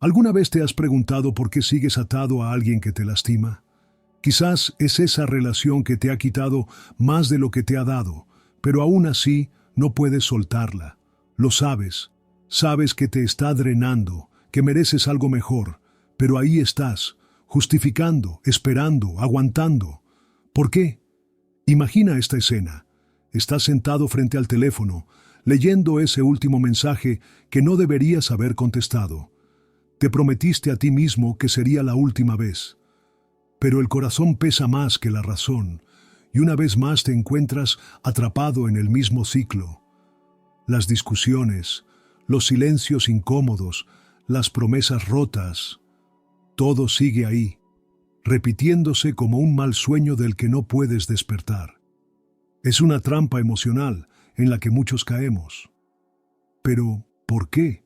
¿Alguna vez te has preguntado por qué sigues atado a alguien que te lastima? Quizás es esa relación que te ha quitado más de lo que te ha dado, pero aún así no puedes soltarla. Lo sabes. Sabes que te está drenando, que mereces algo mejor, pero ahí estás, justificando, esperando, aguantando. ¿Por qué? Imagina esta escena. Estás sentado frente al teléfono, leyendo ese último mensaje que no deberías haber contestado. Te prometiste a ti mismo que sería la última vez. Pero el corazón pesa más que la razón, y una vez más te encuentras atrapado en el mismo ciclo. Las discusiones, los silencios incómodos, las promesas rotas, todo sigue ahí, repitiéndose como un mal sueño del que no puedes despertar. Es una trampa emocional en la que muchos caemos. Pero, ¿por qué?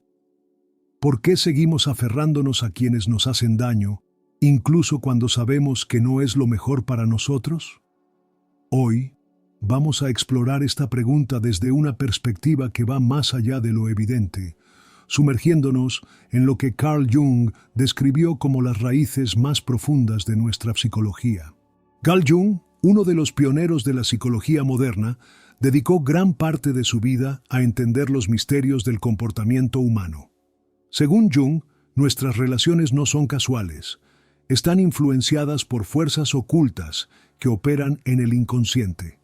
¿Por qué seguimos aferrándonos a quienes nos hacen daño, incluso cuando sabemos que no es lo mejor para nosotros? Hoy, vamos a explorar esta pregunta desde una perspectiva que va más allá de lo evidente, sumergiéndonos en lo que Carl Jung describió como las raíces más profundas de nuestra psicología. Carl Jung, uno de los pioneros de la psicología moderna, dedicó gran parte de su vida a entender los misterios del comportamiento humano. Según Jung, nuestras relaciones no son casuales, están influenciadas por fuerzas ocultas que operan en el inconsciente.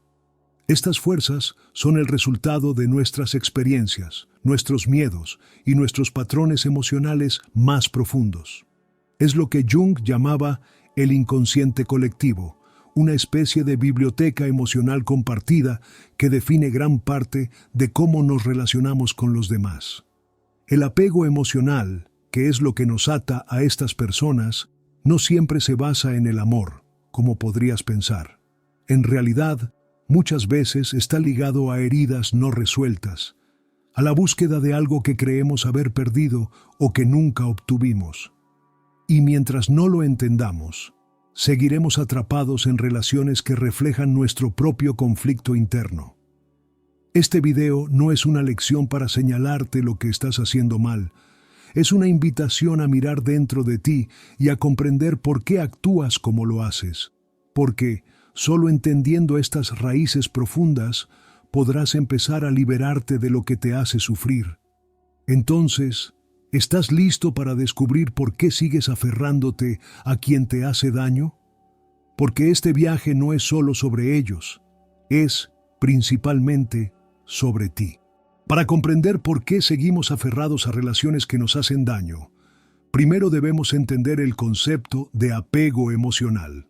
Estas fuerzas son el resultado de nuestras experiencias, nuestros miedos y nuestros patrones emocionales más profundos. Es lo que Jung llamaba el inconsciente colectivo, una especie de biblioteca emocional compartida que define gran parte de cómo nos relacionamos con los demás. El apego emocional, que es lo que nos ata a estas personas, no siempre se basa en el amor, como podrías pensar. En realidad, muchas veces está ligado a heridas no resueltas, a la búsqueda de algo que creemos haber perdido o que nunca obtuvimos. Y mientras no lo entendamos, seguiremos atrapados en relaciones que reflejan nuestro propio conflicto interno. Este video no es una lección para señalarte lo que estás haciendo mal. Es una invitación a mirar dentro de ti y a comprender por qué actúas como lo haces. Porque, solo entendiendo estas raíces profundas, podrás empezar a liberarte de lo que te hace sufrir. Entonces, ¿estás listo para descubrir por qué sigues aferrándote a quien te hace daño? Porque este viaje no es solo sobre ellos, es, principalmente, sobre ti. Para comprender por qué seguimos aferrados a relaciones que nos hacen daño, primero debemos entender el concepto de apego emocional.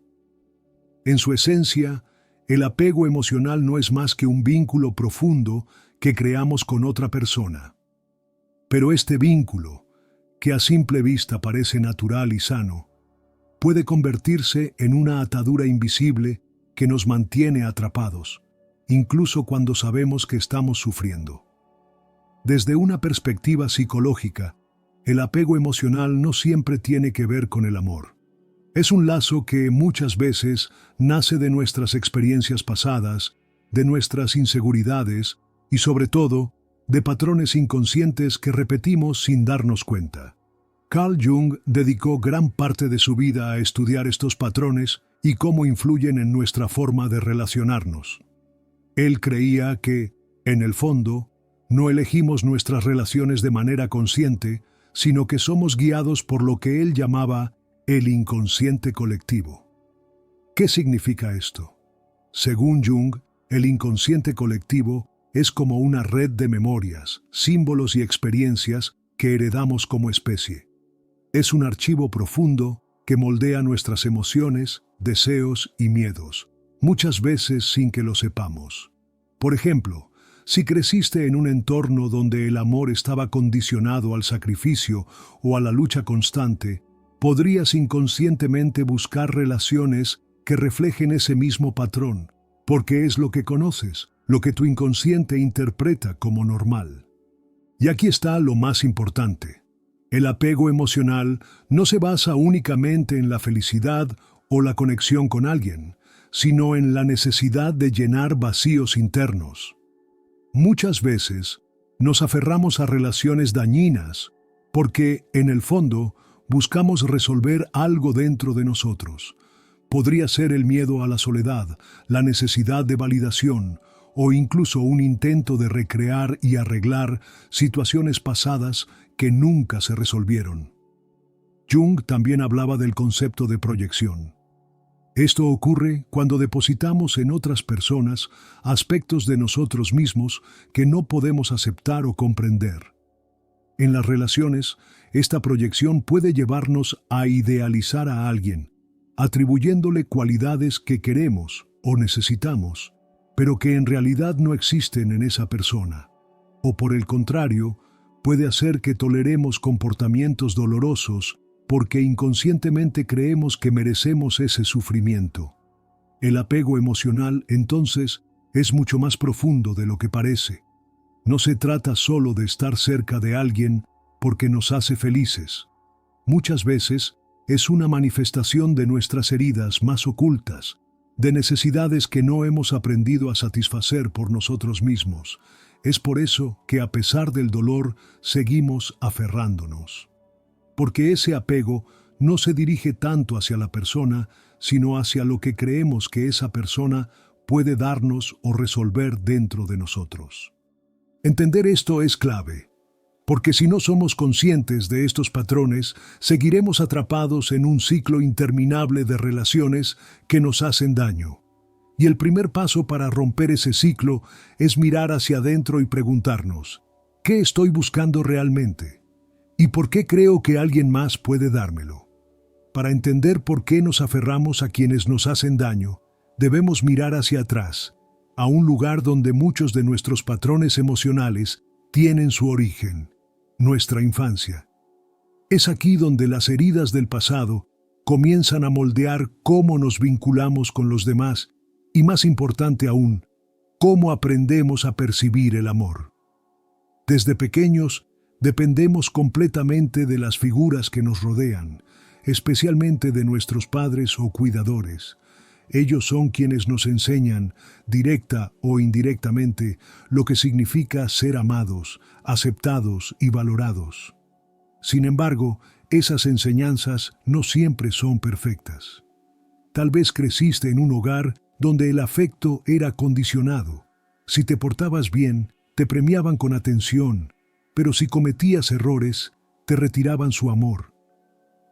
En su esencia, el apego emocional no es más que un vínculo profundo que creamos con otra persona. Pero este vínculo, que a simple vista parece natural y sano, puede convertirse en una atadura invisible que nos mantiene atrapados, incluso cuando sabemos que estamos sufriendo. Desde una perspectiva psicológica, el apego emocional no siempre tiene que ver con el amor. Es un lazo que muchas veces nace de nuestras experiencias pasadas, de nuestras inseguridades y, sobre todo, de patrones inconscientes que repetimos sin darnos cuenta. Carl Jung dedicó gran parte de su vida a estudiar estos patrones y cómo influyen en nuestra forma de relacionarnos. Él creía que, en el fondo, no elegimos nuestras relaciones de manera consciente, sino que somos guiados por lo que él llamaba el inconsciente colectivo. ¿Qué significa esto? Según Jung, el inconsciente colectivo es como una red de memorias, símbolos y experiencias que heredamos como especie. Es un archivo profundo que moldea nuestras emociones, deseos y miedos, muchas veces sin que lo sepamos. Por ejemplo, si creciste en un entorno donde el amor estaba condicionado al sacrificio o a la lucha constante, podrías inconscientemente buscar relaciones que reflejen ese mismo patrón, porque es lo que conoces, lo que tu inconsciente interpreta como normal. Y aquí está lo más importante. El apego emocional no se basa únicamente en la felicidad o la conexión con alguien, sino en la necesidad de llenar vacíos internos. Muchas veces nos aferramos a relaciones dañinas Porque, en el fondo, buscamos resolver algo dentro de nosotros. Podría ser el miedo a la soledad, la necesidad de validación, o incluso un intento de recrear y arreglar situaciones pasadas que nunca se resolvieron. Jung también hablaba del concepto de proyección. Esto ocurre cuando depositamos en otras personas aspectos de nosotros mismos que no podemos aceptar o comprender. En las relaciones, esta proyección puede llevarnos a idealizar a alguien, atribuyéndole cualidades que queremos o necesitamos, pero que en realidad no existen en esa persona. O por el contrario, puede hacer que toleremos comportamientos dolorosos porque inconscientemente creemos que merecemos ese sufrimiento. El apego emocional, entonces, es mucho más profundo de lo que parece. No se trata solo de estar cerca de alguien porque nos hace felices. Muchas veces es una manifestación de nuestras heridas más ocultas, de necesidades que no hemos aprendido a satisfacer por nosotros mismos. Es por eso que, a pesar del dolor, seguimos aferrándonos. Porque ese apego no se dirige tanto hacia la persona, sino hacia lo que creemos que esa persona puede darnos o resolver dentro de nosotros. Entender esto es clave, porque si no somos conscientes de estos patrones, seguiremos atrapados en un ciclo interminable de relaciones que nos hacen daño. Y el primer paso para romper ese ciclo es mirar hacia adentro y preguntarnos, ¿qué estoy buscando realmente? ¿Y por qué creo que alguien más puede dármelo? Para entender por qué nos aferramos a quienes nos hacen daño, debemos mirar hacia atrás, a un lugar donde muchos de nuestros patrones emocionales tienen su origen, nuestra infancia. Es aquí donde las heridas del pasado comienzan a moldear cómo nos vinculamos con los demás y, más importante aún, cómo aprendemos a percibir el amor. Desde pequeños, dependemos completamente de las figuras que nos rodean, especialmente de nuestros padres o cuidadores. Ellos son quienes nos enseñan, directa o indirectamente, lo que significa ser amados, aceptados y valorados. Sin embargo, esas enseñanzas no siempre son perfectas. Tal vez creciste en un hogar donde el afecto era condicionado. Si te portabas bien, te premiaban con atención, pero si cometías errores, te retiraban su amor.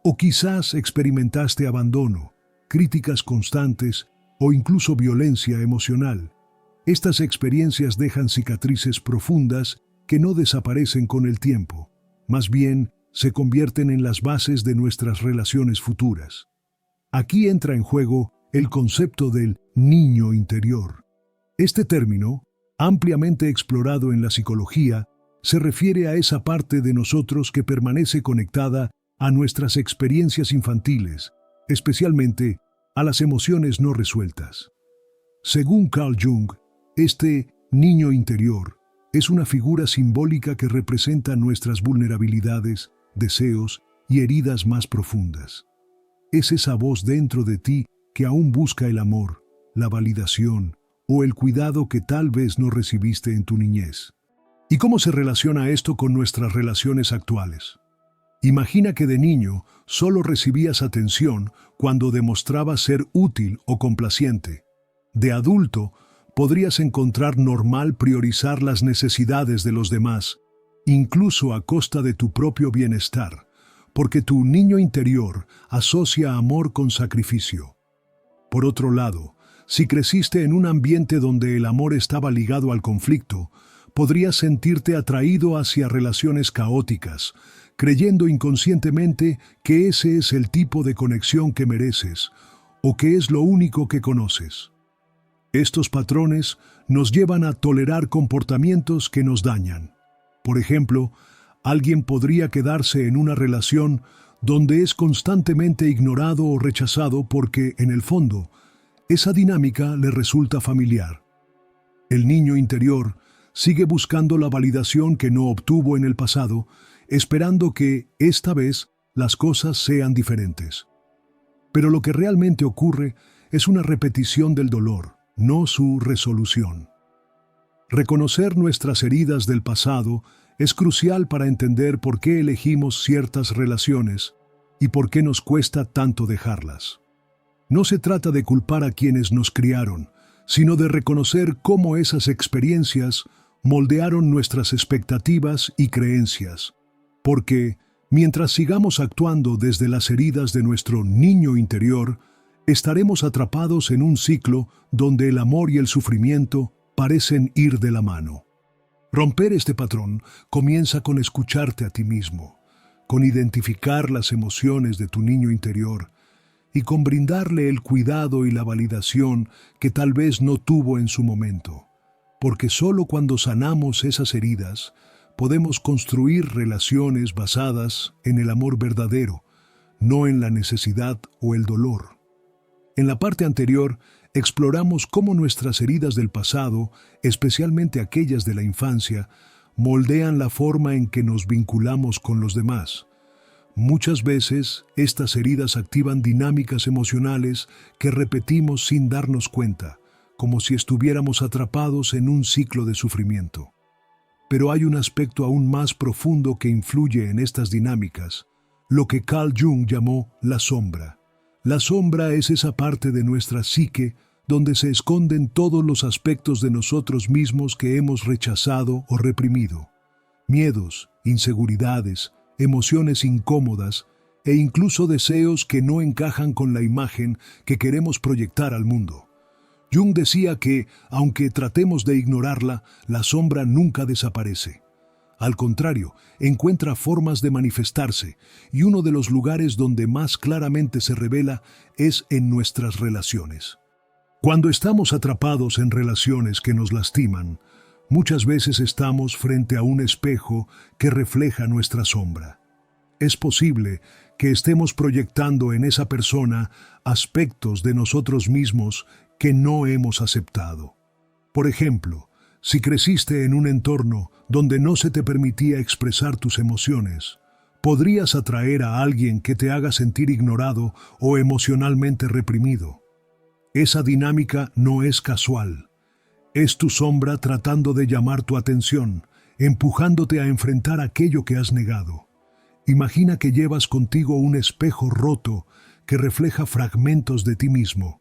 O quizás experimentaste abandono, críticas constantes o incluso violencia emocional. Estas experiencias dejan cicatrices profundas que no desaparecen con el tiempo, más bien se convierten en las bases de nuestras relaciones futuras. Aquí entra en juego el concepto del niño interior. Este término, ampliamente explorado en la psicología, se refiere a esa parte de nosotros que permanece conectada a nuestras experiencias infantiles, especialmente a las emociones no resueltas. Según Carl Jung, este niño interior es una figura simbólica que representa nuestras vulnerabilidades, deseos y heridas más profundas. Es esa voz dentro de ti que aún busca el amor, la validación o el cuidado que tal vez no recibiste en tu niñez. ¿Y cómo se relaciona esto con nuestras relaciones actuales? Imagina que de niño solo recibías atención cuando demostrabas ser útil o complaciente. De adulto, podrías encontrar normal priorizar las necesidades de los demás, incluso a costa de tu propio bienestar, porque tu niño interior asocia amor con sacrificio. Por otro lado, si creciste en un ambiente donde el amor estaba ligado al conflicto, podrías sentirte atraído hacia relaciones caóticas, creyendo inconscientemente que ese es el tipo de conexión que mereces o que es lo único que conoces. Estos patrones nos llevan a tolerar comportamientos que nos dañan. Por ejemplo, alguien podría quedarse en una relación donde es constantemente ignorado o rechazado porque, en el fondo, esa dinámica le resulta familiar. El niño interior sigue buscando la validación que no obtuvo en el pasado, esperando que, esta vez, las cosas sean diferentes. Pero lo que realmente ocurre es una repetición del dolor, no su resolución. Reconocer nuestras heridas del pasado Es crucial para entender por qué elegimos ciertas relaciones y por qué nos cuesta tanto dejarlas. No se trata de culpar a quienes nos criaron, sino de reconocer cómo esas experiencias moldearon nuestras expectativas y creencias. Porque, mientras sigamos actuando desde las heridas de nuestro niño interior, estaremos atrapados en un ciclo donde el amor y el sufrimiento parecen ir de la mano. Romper este patrón comienza con escucharte a ti mismo, con identificar las emociones de tu niño interior y con brindarle el cuidado y la validación que tal vez no tuvo en su momento. Porque solo cuando sanamos esas heridas, podemos construir relaciones basadas en el amor verdadero, no en la necesidad o el dolor. En la parte anterior, exploramos cómo nuestras heridas del pasado, especialmente aquellas de la infancia, moldean la forma en que nos vinculamos con los demás. Muchas veces, estas heridas activan dinámicas emocionales que repetimos sin darnos cuenta, como si estuviéramos atrapados en un ciclo de sufrimiento. Pero hay un aspecto aún más profundo que influye en estas dinámicas, lo que Carl Jung llamó la sombra. La sombra es esa parte de nuestra psique donde se esconden todos los aspectos de nosotros mismos que hemos rechazado o reprimido. Miedos, inseguridades, emociones incómodas e incluso deseos que no encajan con la imagen que queremos proyectar al mundo. Jung decía que, aunque tratemos de ignorarla, la sombra nunca desaparece. Al contrario, encuentra formas de manifestarse, y uno de los lugares donde más claramente se revela es en nuestras relaciones. Cuando estamos atrapados en relaciones que nos lastiman, muchas veces estamos frente a un espejo que refleja nuestra sombra. Es posible que estemos proyectando en esa persona aspectos de nosotros mismos que no hemos aceptado. Por ejemplo, si creciste en un entorno donde no se te permitía expresar tus emociones, podrías atraer a alguien que te haga sentir ignorado o emocionalmente reprimido. Esa dinámica no es casual. Es tu sombra tratando de llamar tu atención, empujándote a enfrentar aquello que has negado. Imagina que llevas contigo un espejo roto que refleja fragmentos de ti mismo.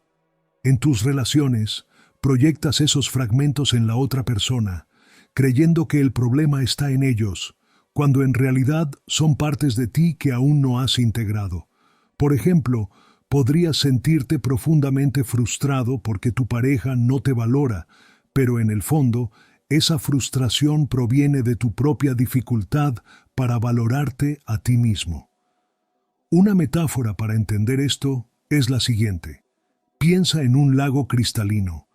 En tus relaciones, proyectas esos fragmentos en la otra persona, creyendo que el problema está en ellos, cuando en realidad son partes de ti que aún no has integrado. Por ejemplo, podrías sentirte profundamente frustrado porque tu pareja no te valora, pero en el fondo, esa frustración proviene de tu propia dificultad para valorarte a ti mismo. Una metáfora para entender esto es la siguiente. Piensa en un lago cristalino.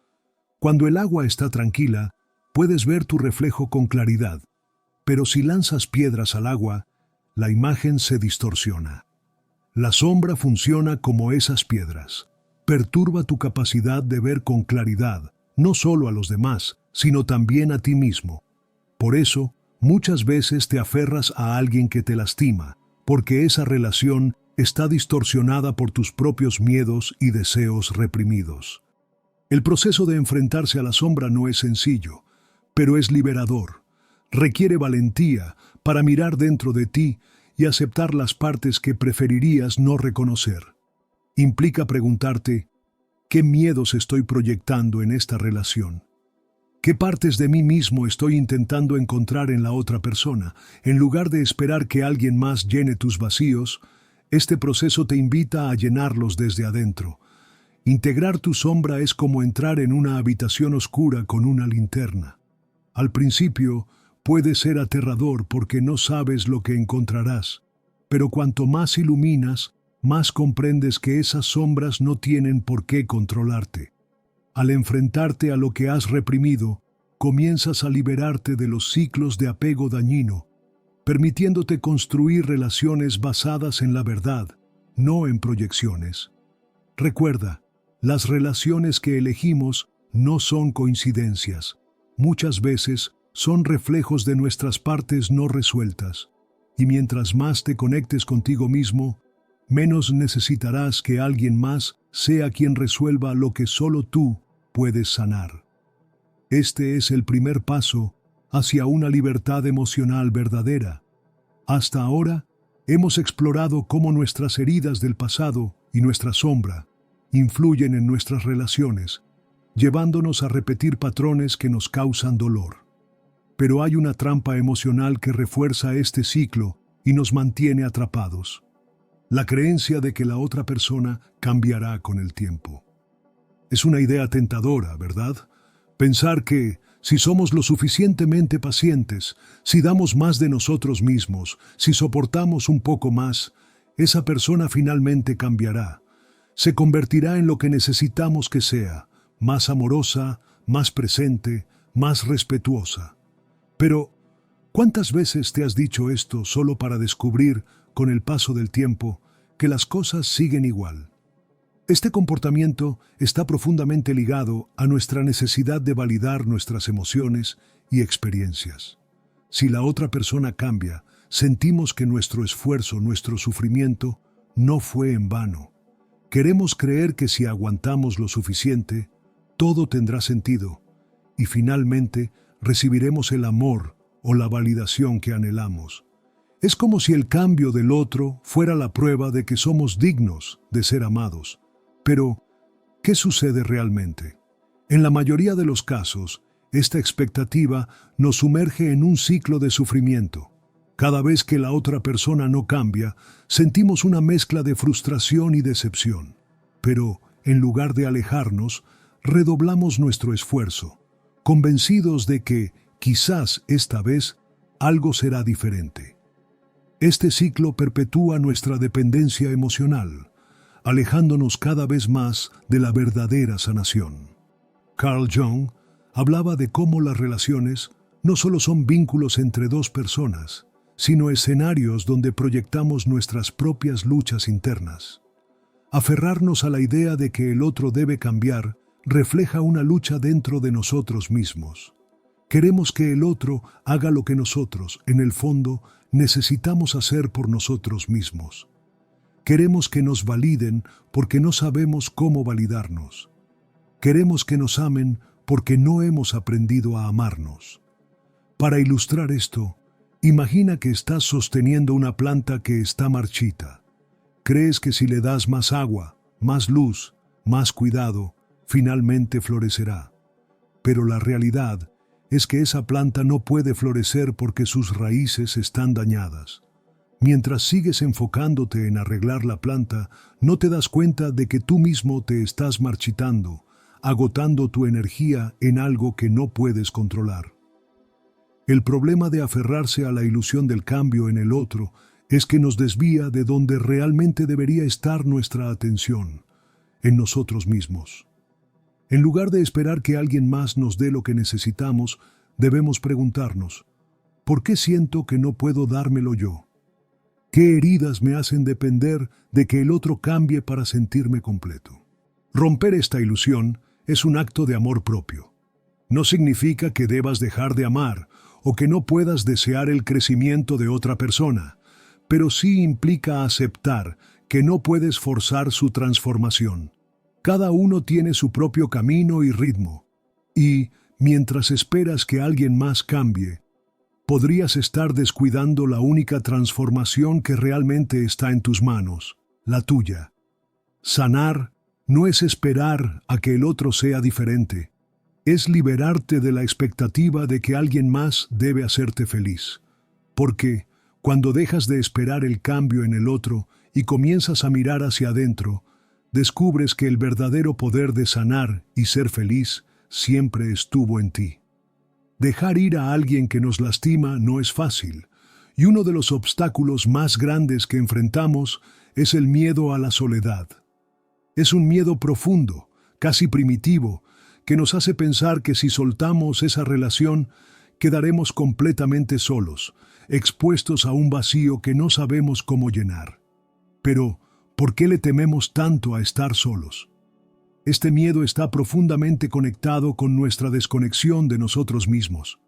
Cuando el agua está tranquila, puedes ver tu reflejo con claridad, pero si lanzas piedras al agua, la imagen se distorsiona. La sombra funciona como esas piedras. Perturba tu capacidad de ver con claridad, no solo a los demás, sino también a ti mismo. Por eso, muchas veces te aferras a alguien que te lastima, porque esa relación está distorsionada por tus propios miedos y deseos reprimidos. El proceso de enfrentarse a la sombra no es sencillo, pero es liberador. Requiere valentía para mirar dentro de ti y aceptar las partes que preferirías no reconocer. Implica preguntarte, ¿qué miedos estoy proyectando en esta relación? ¿Qué partes de mí mismo estoy intentando encontrar en la otra persona? En lugar de esperar que alguien más llene tus vacíos, este proceso te invita a llenarlos desde adentro. Integrar tu sombra es como entrar en una habitación oscura con una linterna. Al principio, puede ser aterrador porque no sabes lo que encontrarás, pero cuanto más iluminas, más comprendes que esas sombras no tienen por qué controlarte. Al enfrentarte a lo que has reprimido, comienzas a liberarte de los ciclos de apego dañino, permitiéndote construir relaciones basadas en la verdad, no en proyecciones. Recuerda, las relaciones que elegimos no son coincidencias. Muchas veces son reflejos de nuestras partes no resueltas. Y mientras más te conectes contigo mismo, menos necesitarás que alguien más sea quien resuelva lo que solo tú puedes sanar. Este es el primer paso hacia una libertad emocional verdadera. Hasta ahora, hemos explorado cómo nuestras heridas del pasado y nuestra sombra influyen en nuestras relaciones, llevándonos a repetir patrones que nos causan dolor. Pero hay una trampa emocional que refuerza este ciclo y nos mantiene atrapados: la creencia de que la otra persona cambiará con el tiempo. Es una idea tentadora, ¿verdad? Pensar que, si somos lo suficientemente pacientes, si damos más de nosotros mismos, si soportamos un poco más, esa persona finalmente cambiará. Se convertirá en lo que necesitamos que sea: más amorosa, más presente, más respetuosa. Pero, ¿cuántas veces te has dicho esto solo para descubrir, con el paso del tiempo, que las cosas siguen igual? Este comportamiento está profundamente ligado a nuestra necesidad de validar nuestras emociones y experiencias. Si la otra persona cambia, sentimos que nuestro esfuerzo, nuestro sufrimiento, no fue en vano. Queremos creer que si aguantamos lo suficiente, todo tendrá sentido, y finalmente recibiremos el amor o la validación que anhelamos. Es como si el cambio del otro fuera la prueba de que somos dignos de ser amados. Pero, ¿qué sucede realmente? En la mayoría de los casos, esta expectativa nos sumerge en un ciclo de sufrimiento. Cada vez que la otra persona no cambia, sentimos una mezcla de frustración y decepción. Pero, en lugar de alejarnos, redoblamos nuestro esfuerzo, convencidos de que, quizás esta vez, algo será diferente. Este ciclo perpetúa nuestra dependencia emocional, alejándonos cada vez más de la verdadera sanación. Carl Jung hablaba de cómo las relaciones no solo son vínculos entre dos personas, sino escenarios donde proyectamos nuestras propias luchas internas. Aferrarnos a la idea de que el otro debe cambiar refleja una lucha dentro de nosotros mismos. Queremos que el otro haga lo que nosotros, en el fondo, necesitamos hacer por nosotros mismos. Queremos que nos validen porque no sabemos cómo validarnos. Queremos que nos amen porque no hemos aprendido a amarnos. Para ilustrar esto, imagina que estás sosteniendo una planta que está marchita. Crees que si le das más agua, más luz, más cuidado, finalmente florecerá. Pero la realidad es que esa planta no puede florecer porque sus raíces están dañadas. Mientras sigues enfocándote en arreglar la planta, no te das cuenta de que tú mismo te estás marchitando, agotando tu energía en algo que no puedes controlar. El problema de aferrarse a la ilusión del cambio en el otro es que nos desvía de donde realmente debería estar nuestra atención, en nosotros mismos. En lugar de esperar que alguien más nos dé lo que necesitamos, debemos preguntarnos: ¿por qué siento que no puedo dármelo yo? ¿Qué heridas me hacen depender de que el otro cambie para sentirme completo? Romper esta ilusión es un acto de amor propio. No significa que debas dejar de amar o que no puedas desear el crecimiento de otra persona, pero sí implica aceptar que no puedes forzar su transformación. Cada uno tiene su propio camino y ritmo, y, mientras esperas que alguien más cambie, podrías estar descuidando la única transformación que realmente está en tus manos, la tuya. Sanar no es esperar a que el otro sea diferente, es liberarte de la expectativa de que alguien más debe hacerte feliz. Porque, cuando dejas de esperar el cambio en el otro y comienzas a mirar hacia adentro, descubres que el verdadero poder de sanar y ser feliz siempre estuvo en ti. Dejar ir a alguien que nos lastima no es fácil, y uno de los obstáculos más grandes que enfrentamos es el miedo a la soledad. Es un miedo profundo, casi primitivo, que nos hace pensar que si soltamos esa relación, quedaremos completamente solos, expuestos a un vacío que no sabemos cómo llenar. Pero, ¿por qué le tememos tanto a estar solos? Este miedo está profundamente conectado con nuestra desconexión de nosotros mismos.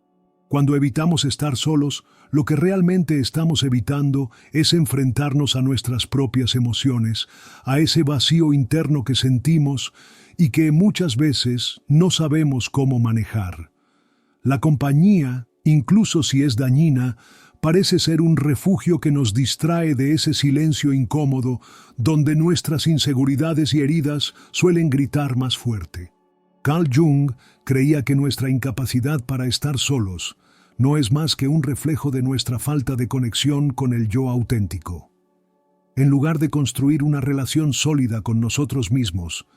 Cuando evitamos estar solos, lo que realmente estamos evitando es enfrentarnos a nuestras propias emociones, a ese vacío interno que sentimos y que muchas veces no sabemos cómo manejar. La compañía Incluso si es dañina, parece ser un refugio que nos distrae de ese silencio incómodo donde nuestras inseguridades y heridas suelen gritar más fuerte. Carl Jung creía que nuestra incapacidad para estar solos no es más que un reflejo de nuestra falta de conexión con el yo auténtico. En lugar de construir una relación sólida con nosotros mismos,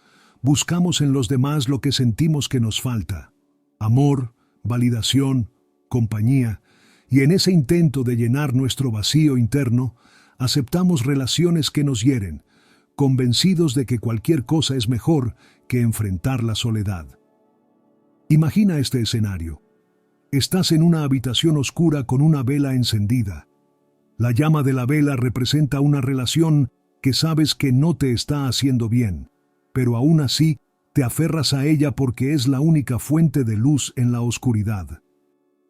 buscamos en los demás lo que sentimos que nos falta: amor, validación, compañía, y en ese intento de llenar nuestro vacío interno, aceptamos relaciones que nos hieren, convencidos de que cualquier cosa es mejor que enfrentar la soledad. Imagina este escenario. Estás en una habitación oscura con una vela encendida. La llama de la vela representa una relación que sabes que no te está haciendo bien, pero aún así te aferras a ella porque es la única fuente de luz en la oscuridad.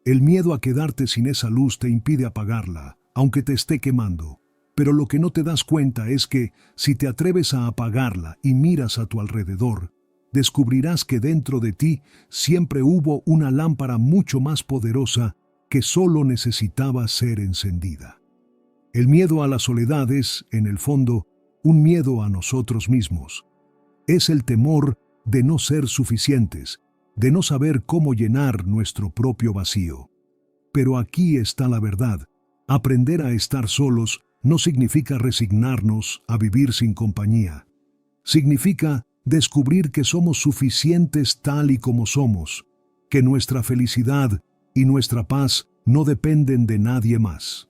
El miedo a quedarte sin esa luz te impide apagarla, aunque te esté quemando. Pero lo que no te das cuenta es que, si te atreves a apagarla y miras a tu alrededor, descubrirás que dentro de ti siempre hubo una lámpara mucho más poderosa que solo necesitaba ser encendida. El miedo a la soledad es, en el fondo, un miedo a nosotros mismos. Es el temor de no ser suficientes, de no saber cómo llenar nuestro propio vacío. Pero aquí está la verdad. Aprender a estar solos no significa resignarnos a vivir sin compañía. Significa descubrir que somos suficientes tal y como somos, que nuestra felicidad y nuestra paz no dependen de nadie más.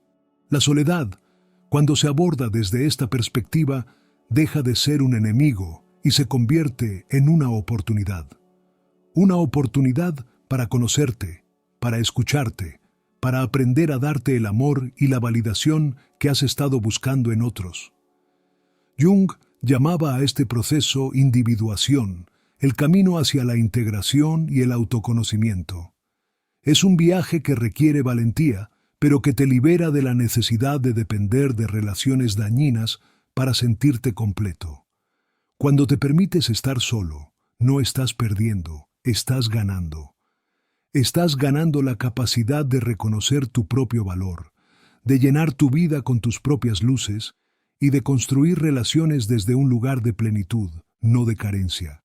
La soledad, cuando se aborda desde esta perspectiva, deja de ser un enemigo y se convierte en una oportunidad. Una oportunidad para conocerte, para escucharte, para aprender a darte el amor y la validación que has estado buscando en otros. Jung llamaba a este proceso individuación, el camino hacia la integración y el autoconocimiento. Es un viaje que requiere valentía, pero que te libera de la necesidad de depender de relaciones dañinas para sentirte completo. Cuando te permites estar solo, no estás perdiendo, estás ganando. Estás ganando la capacidad de reconocer tu propio valor, de llenar tu vida con tus propias luces y de construir relaciones desde un lugar de plenitud, no de carencia.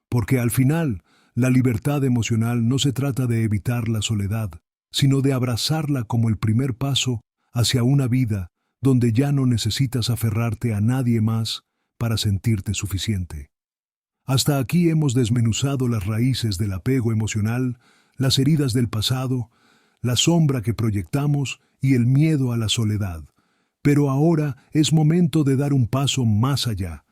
Porque al final, la libertad emocional no se trata de evitar la soledad, sino de abrazarla como el primer paso hacia una vida donde ya no necesitas aferrarte a nadie más para sentirte suficiente. Hasta aquí hemos desmenuzado las raíces del apego emocional, las heridas del pasado, la sombra que proyectamos y el miedo a la soledad. Pero ahora es momento de dar un paso más allá.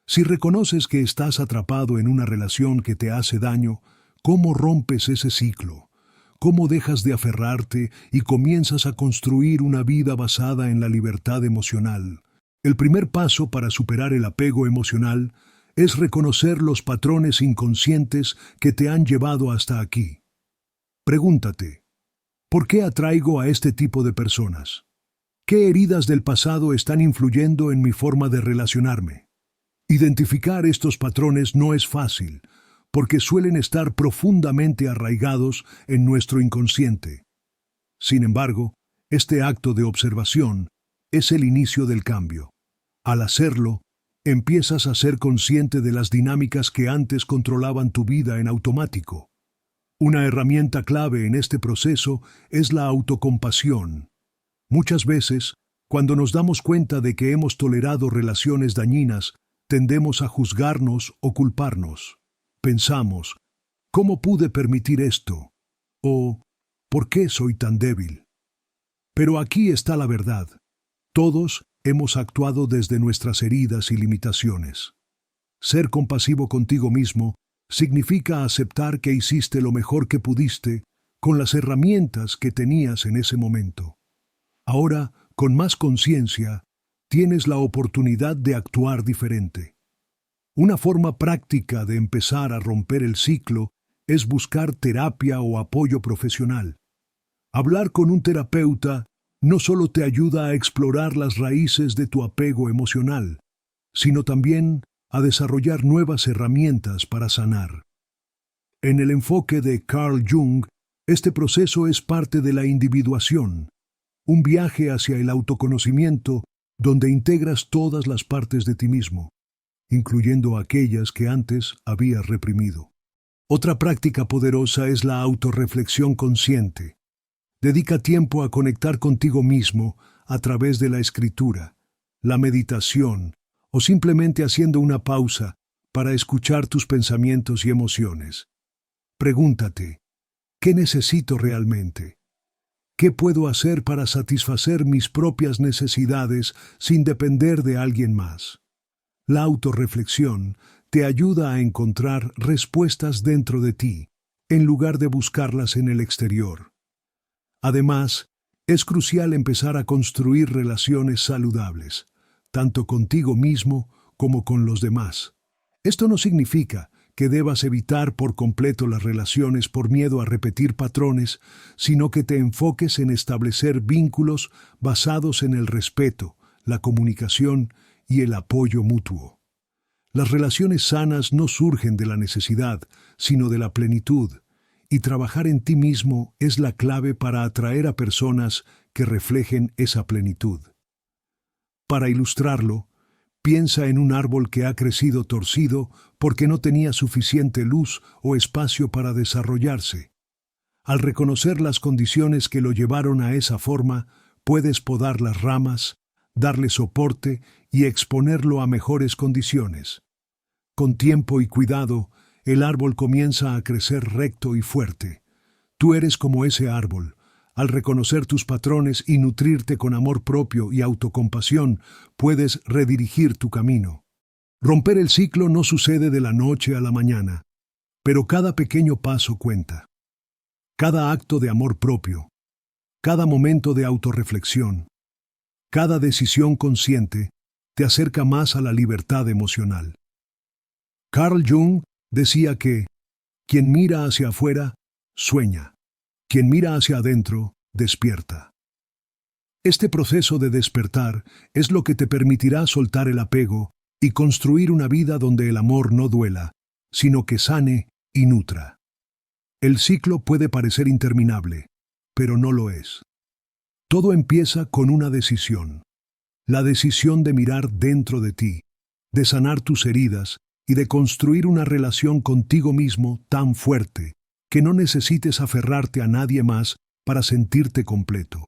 Si reconoces que estás atrapado en una relación que te hace daño, ¿cómo rompes ese ciclo? ¿Cómo dejas de aferrarte y comienzas a construir una vida basada en la libertad emocional? El primer paso para superar el apego emocional es reconocer los patrones inconscientes que te han llevado hasta aquí. Pregúntate, ¿por qué atraigo a este tipo de personas? ¿Qué heridas del pasado están influyendo en mi forma de relacionarme? Identificar estos patrones no es fácil, porque suelen estar profundamente arraigados en nuestro inconsciente. Sin embargo, este acto de observación es el inicio del cambio. Al hacerlo, empiezas a ser consciente de las dinámicas que antes controlaban tu vida en automático. Una herramienta clave en este proceso es la autocompasión. Muchas veces, cuando nos damos cuenta de que hemos tolerado relaciones dañinas, tendemos a juzgarnos o culparnos. Pensamos, ¿cómo pude permitir esto? O, ¿por qué soy tan débil? Pero aquí está la verdad. Todos hemos actuado desde nuestras heridas y limitaciones. Ser compasivo contigo mismo significa aceptar que hiciste lo mejor que pudiste con las herramientas que tenías en ese momento. Ahora, con más conciencia, tienes la oportunidad de actuar diferente. Una forma práctica de empezar a romper el ciclo es buscar terapia o apoyo profesional. Hablar con un terapeuta no solo te ayuda a explorar las raíces de tu apego emocional, sino también a desarrollar nuevas herramientas para sanar. En el enfoque de Carl Jung, Este proceso es parte de la individuación, un viaje hacia el autoconocimiento donde integras todas las partes de ti mismo, incluyendo aquellas que antes habías reprimido. Otra práctica poderosa es la autorreflexión consciente. Dedica tiempo a conectar contigo mismo a través de la escritura, la meditación o simplemente haciendo una pausa para escuchar tus pensamientos y emociones. Pregúntate, ¿qué necesito realmente? ¿Qué puedo hacer para satisfacer mis propias necesidades sin depender de alguien más? La autorreflexión te ayuda a encontrar respuestas dentro de ti, en lugar de buscarlas en el exterior. Además, es crucial empezar a construir relaciones saludables, tanto contigo mismo como con los demás. Esto no significa que debas evitar por completo las relaciones por miedo a repetir patrones, sino que te enfoques en establecer vínculos basados en el respeto, la comunicación y el apoyo mutuo. Las relaciones sanas no surgen de la necesidad, sino de la plenitud, y trabajar en ti mismo es la clave para atraer a personas que reflejen esa plenitud. Para ilustrarlo, piensa en un árbol que ha crecido torcido porque no tenía suficiente luz o espacio para desarrollarse. Al reconocer las condiciones que lo llevaron a esa forma, puedes podar las ramas, darle soporte y exponerlo a mejores condiciones. Con tiempo y cuidado, el árbol comienza a crecer recto y fuerte. Tú eres como ese árbol. Al reconocer tus patrones y nutrirte con amor propio y autocompasión, puedes redirigir tu camino. Romper el ciclo no sucede de la noche a la mañana, pero cada pequeño paso cuenta. Cada acto de amor propio, cada momento de autorreflexión, cada decisión consciente te acerca más a la libertad emocional. Carl Jung decía que quien mira hacia afuera, sueña. Quien mira hacia adentro, despierta. Este proceso de despertar es lo que te permitirá soltar el apego y construir una vida donde el amor no duela, sino que sane y nutra. El ciclo puede parecer interminable, pero no lo es. Todo empieza con una decisión. La decisión de mirar dentro de ti, de sanar tus heridas y de construir una relación contigo mismo tan fuerte que no necesites aferrarte a nadie más para sentirte completo.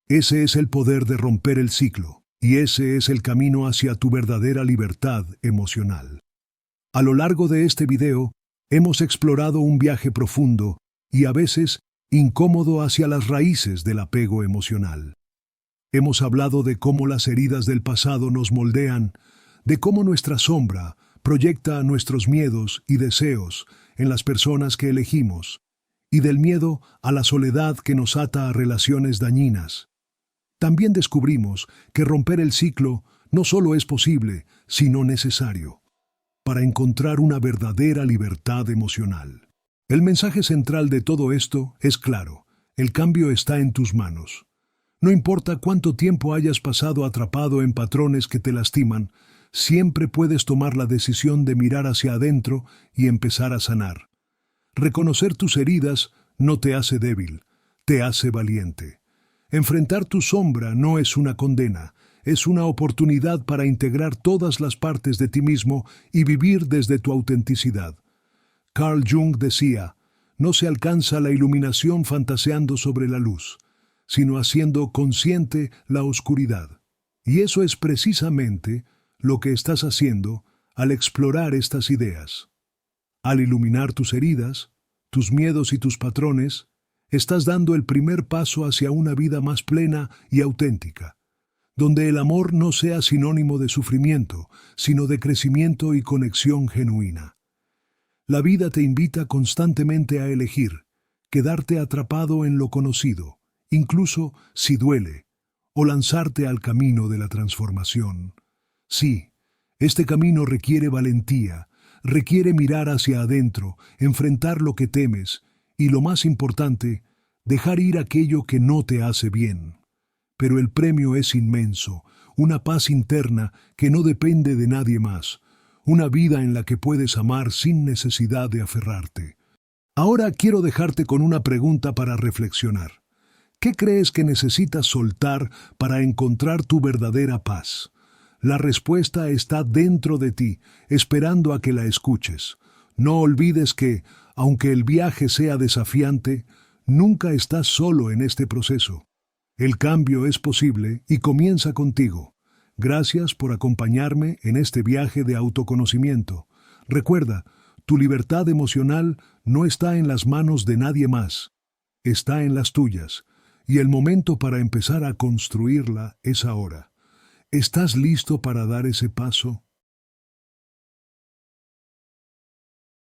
Ese es el poder de romper el ciclo, y ese es el camino hacia tu verdadera libertad emocional. A lo largo de este video, hemos explorado un viaje profundo y a veces incómodo hacia las raíces del apego emocional. Hemos hablado de cómo las heridas del pasado nos moldean, de cómo nuestra sombra proyecta nuestros miedos y deseos en las personas que elegimos, y del miedo a la soledad que nos ata a relaciones dañinas. También descubrimos que romper el ciclo no solo es posible, sino necesario, para encontrar una verdadera libertad emocional. El mensaje central de todo esto es claro: el cambio está en tus manos. No importa cuánto tiempo hayas pasado atrapado en patrones que te lastiman, siempre puedes tomar la decisión de mirar hacia adentro y empezar a sanar. Reconocer tus heridas no te hace débil, te hace valiente. Enfrentar tu sombra no es una condena, es una oportunidad para integrar todas las partes de ti mismo y vivir desde tu autenticidad. Carl Jung decía: no se alcanza la iluminación fantaseando sobre la luz, sino haciendo consciente la oscuridad. Y eso es precisamente lo que estás haciendo al explorar estas ideas. Al iluminar tus heridas, tus miedos y tus patrones, estás dando el primer paso hacia una vida más plena y auténtica, donde el amor no sea sinónimo de sufrimiento, sino de crecimiento y conexión genuina. La vida te invita constantemente a elegir, quedarte atrapado en lo conocido, incluso si duele, o lanzarte al camino de la transformación. Sí, este camino requiere valentía, requiere mirar hacia adentro, enfrentar lo que temes y, lo más importante, dejar ir aquello que no te hace bien. Pero el premio es inmenso, una paz interna que no depende de nadie más, una vida en la que puedes amar sin necesidad de aferrarte. Ahora quiero dejarte con una pregunta para reflexionar. ¿Qué crees que necesitas soltar para encontrar tu verdadera paz? La respuesta está dentro de ti, esperando a que la escuches. No olvides que, aunque el viaje sea desafiante, nunca estás solo en este proceso. El cambio es posible y comienza contigo. Gracias por acompañarme en este viaje de autoconocimiento. Recuerda, tu libertad emocional no está en las manos de nadie más, está en las tuyas, y el momento para empezar a construirla es ahora. ¿Estás listo para dar ese paso?